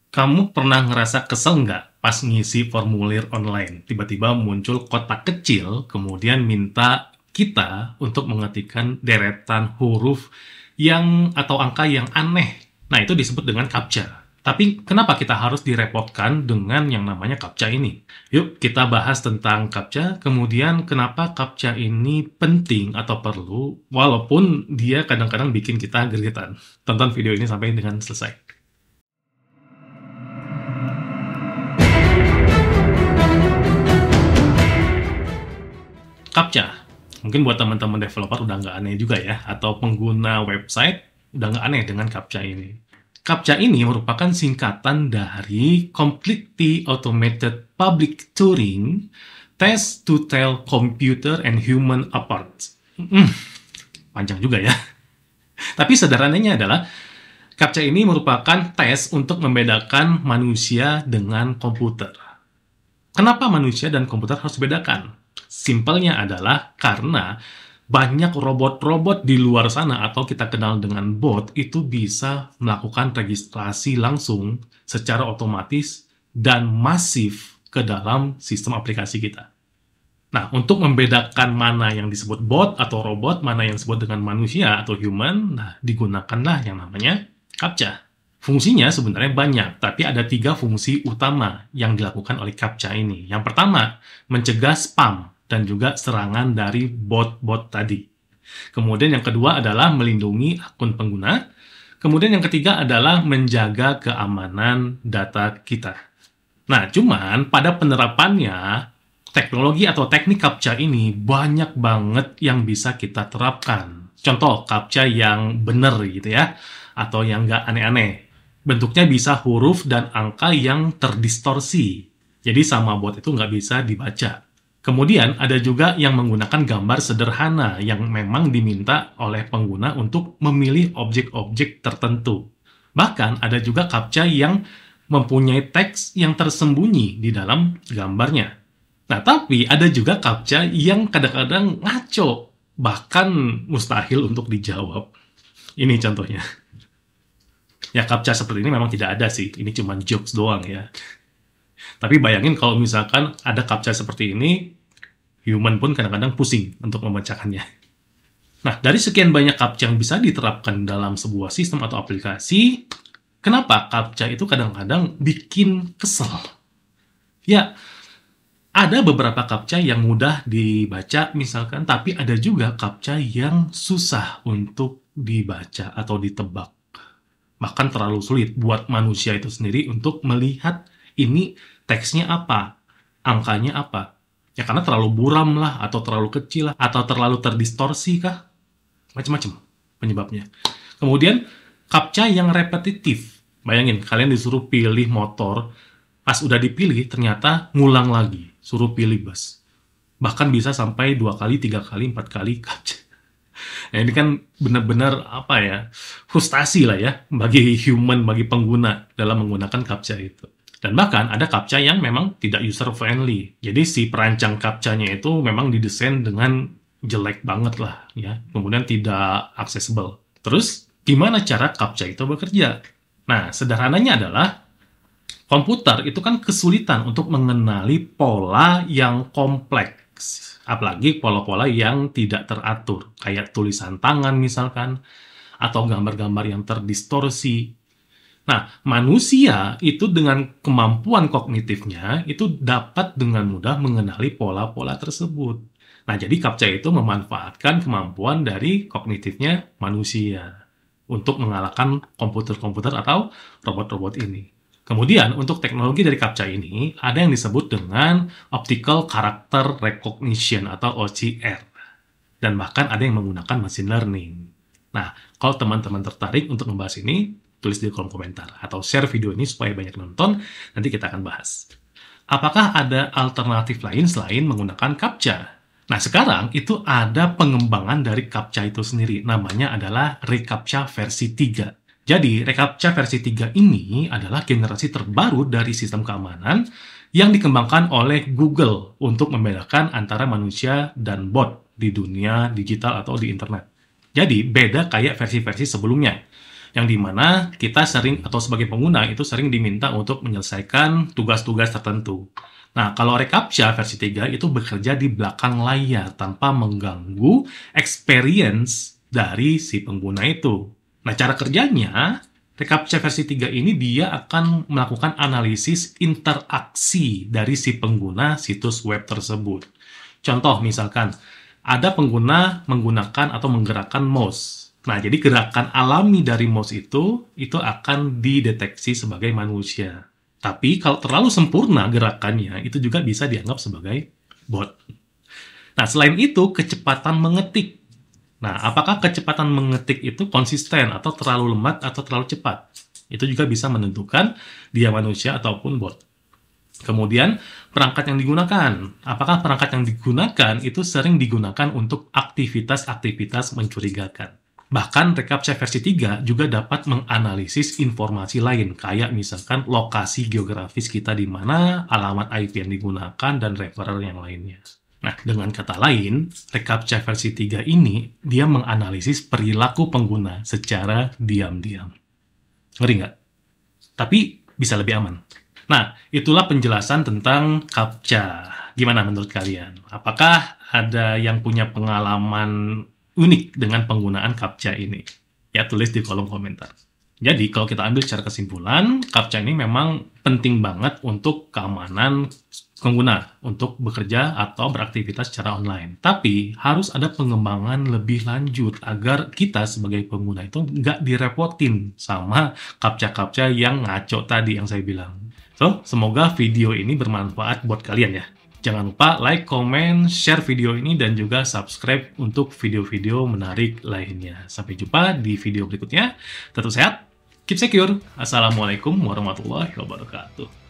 Kamu pernah ngerasa kesel nggak pas ngisi formulir online? Tiba-tiba muncul kotak kecil, kemudian minta kita untuk mengetikkan deretan huruf yang atau angka yang aneh. Nah, itu disebut dengan CAPTCHA. Tapi kenapa kita harus direpotkan dengan yang namanya CAPTCHA ini? Yuk, kita bahas tentang CAPTCHA, kemudian kenapa CAPTCHA ini penting atau perlu, walaupun dia kadang-kadang bikin kita gergetan. Tonton video ini sampai dengan selesai. CAPTCHA. Mungkin buat teman-teman developer udah nggak aneh juga ya, atau pengguna website udah nggak aneh dengan CAPTCHA ini. CAPTCHA ini merupakan singkatan dari Completely Automated Public Turing Test to Tell Computer and Human Apart. Panjang juga ya. Tapi sederhananya adalah CAPTCHA ini merupakan tes untuk membedakan manusia dengan komputer. Kenapa manusia dan komputer harus dibedakan? Simpelnya adalah karena banyak robot-robot di luar sana atau kita kenal dengan bot itu bisa melakukan registrasi langsung secara otomatis dan masif ke dalam sistem aplikasi kita. Nah, untuk membedakan mana yang disebut bot atau robot, mana yang disebut dengan manusia atau human, nah digunakanlah yang namanya CAPTCHA. Fungsinya sebenarnya banyak, tapi ada 3 fungsi utama yang dilakukan oleh CAPTCHA ini. Yang pertama, mencegah spam dan juga serangan dari bot-bot tadi. Kemudian yang kedua adalah melindungi akun pengguna. Kemudian yang ketiga adalah menjaga keamanan data kita. Nah, cuman pada penerapannya, teknologi atau teknik CAPTCHA ini banyak banget yang bisa kita terapkan. Contoh, CAPTCHA yang benar gitu ya, atau yang nggak aneh-aneh. Bentuknya bisa huruf dan angka yang terdistorsi. Jadi sama bot itu nggak bisa dibaca. Kemudian ada juga yang menggunakan gambar sederhana yang memang diminta oleh pengguna untuk memilih objek-objek tertentu. Bahkan ada juga CAPTCHA yang mempunyai teks yang tersembunyi di dalam gambarnya. Nah, tapi ada juga CAPTCHA yang kadang-kadang ngaco, bahkan mustahil untuk dijawab. Ini contohnya. Ya, CAPTCHA seperti ini memang tidak ada sih. Ini cuma jokes doang ya. Tapi bayangin kalau misalkan ada CAPTCHA seperti ini, human pun kadang-kadang pusing untuk membacakannya. Nah, dari sekian banyak CAPTCHA yang bisa diterapkan dalam sebuah sistem atau aplikasi, kenapa CAPTCHA itu kadang-kadang bikin kesel? Ya, ada beberapa CAPTCHA yang mudah dibaca misalkan, tapi ada juga CAPTCHA yang susah untuk dibaca atau ditebak. Bahkan terlalu sulit buat manusia itu sendiri untuk melihat ini teksnya apa, angkanya apa. Ya karena terlalu buram lah, atau terlalu kecil lah, atau terlalu terdistorsi kah? Macam-macam penyebabnya. Kemudian, CAPTCHA yang repetitif. Bayangin, kalian disuruh pilih motor, pas udah dipilih, ternyata ngulang lagi, suruh pilih bus. Bahkan bisa sampai 2 kali, 3 kali, 4 kali CAPTCHA. Nah, ini kan benar-benar apa ya, frustasi lah ya, bagi human, bagi pengguna dalam menggunakan CAPTCHA itu. Dan bahkan ada CAPTCHA yang memang tidak user-friendly. Jadi si perancang CAPTCHA-nya itu memang didesain dengan jelek banget lah ya, kemudian tidak accessible. Terus, gimana cara CAPTCHA itu bekerja? Nah, sederhananya adalah komputer itu kan kesulitan untuk mengenali pola yang kompleks, apalagi pola-pola yang tidak teratur, kayak tulisan tangan misalkan, atau gambar-gambar yang terdistorsi. Nah, manusia itu dengan kemampuan kognitifnya itu dapat dengan mudah mengenali pola-pola tersebut. Nah, jadi CAPTCHA itu memanfaatkan kemampuan dari kognitifnya manusia untuk mengalahkan komputer-komputer atau robot-robot ini. Kemudian, untuk teknologi dari CAPTCHA ini, ada yang disebut dengan Optical Character Recognition atau OCR. Dan bahkan ada yang menggunakan machine learning. Nah, kalau teman-teman tertarik untuk membahas ini, tulis di kolom komentar. Atau share video ini supaya banyak nonton, nanti kita akan bahas. Apakah ada alternatif lain selain menggunakan CAPTCHA? Nah, sekarang itu ada pengembangan dari CAPTCHA itu sendiri. Namanya adalah reCAPTCHA versi 3. Jadi, reCAPTCHA versi 3 ini adalah generasi terbaru dari sistem keamanan yang dikembangkan oleh Google untuk membedakan antara manusia dan bot di dunia digital atau di internet. Jadi, beda kayak versi-versi sebelumnya. yang dimana kita sering atau sebagai pengguna itu sering diminta untuk menyelesaikan tugas-tugas tertentu. Nah, kalau reCAPTCHA versi 3 itu bekerja di belakang layar tanpa mengganggu experience dari si pengguna itu. Nah, cara kerjanya, reCAPTCHA versi 3 ini dia akan melakukan analisis interaksi dari si pengguna situs web tersebut. Contoh misalkan, ada pengguna menggunakan atau menggerakkan mouse. Nah, jadi gerakan alami dari mouse itu akan dideteksi sebagai manusia. Tapi kalau terlalu sempurna gerakannya, itu juga bisa dianggap sebagai bot. Nah, selain itu, kecepatan mengetik. Nah, apakah kecepatan mengetik itu konsisten atau terlalu lambat atau terlalu cepat? Itu juga bisa menentukan dia manusia ataupun bot. Kemudian, perangkat yang digunakan. Apakah perangkat yang digunakan itu sering digunakan untuk aktivitas-aktivitas mencurigakan? Bahkan reCAPTCHA versi 3 juga dapat menganalisis informasi lain, kayak misalkan lokasi geografis kita di mana, alamat IP yang digunakan, dan referral yang lainnya. Nah, dengan kata lain, reCAPTCHA versi 3 ini, dia menganalisis perilaku pengguna secara diam-diam. Ngeri nggak? Tapi bisa lebih aman. Nah, itulah penjelasan tentang CAPTCHA. Gimana menurut kalian? Apakah ada yang punya pengalaman unik dengan penggunaan CAPTCHA ini? Ya, tulis di kolom komentar. Jadi, kalau kita ambil secara kesimpulan, CAPTCHA ini memang penting banget untuk keamanan pengguna, untuk bekerja atau beraktivitas secara online. Tapi, harus ada pengembangan lebih lanjut agar kita sebagai pengguna itu nggak direpotin sama CAPTCHA-CAPTCHA yang ngaco tadi yang saya bilang. So, semoga video ini bermanfaat buat kalian ya. Jangan lupa like, comment, share video ini, dan juga subscribe untuk video-video menarik lainnya. Sampai jumpa di video berikutnya. Tetap sehat, keep secure. Assalamualaikum warahmatullahi wabarakatuh.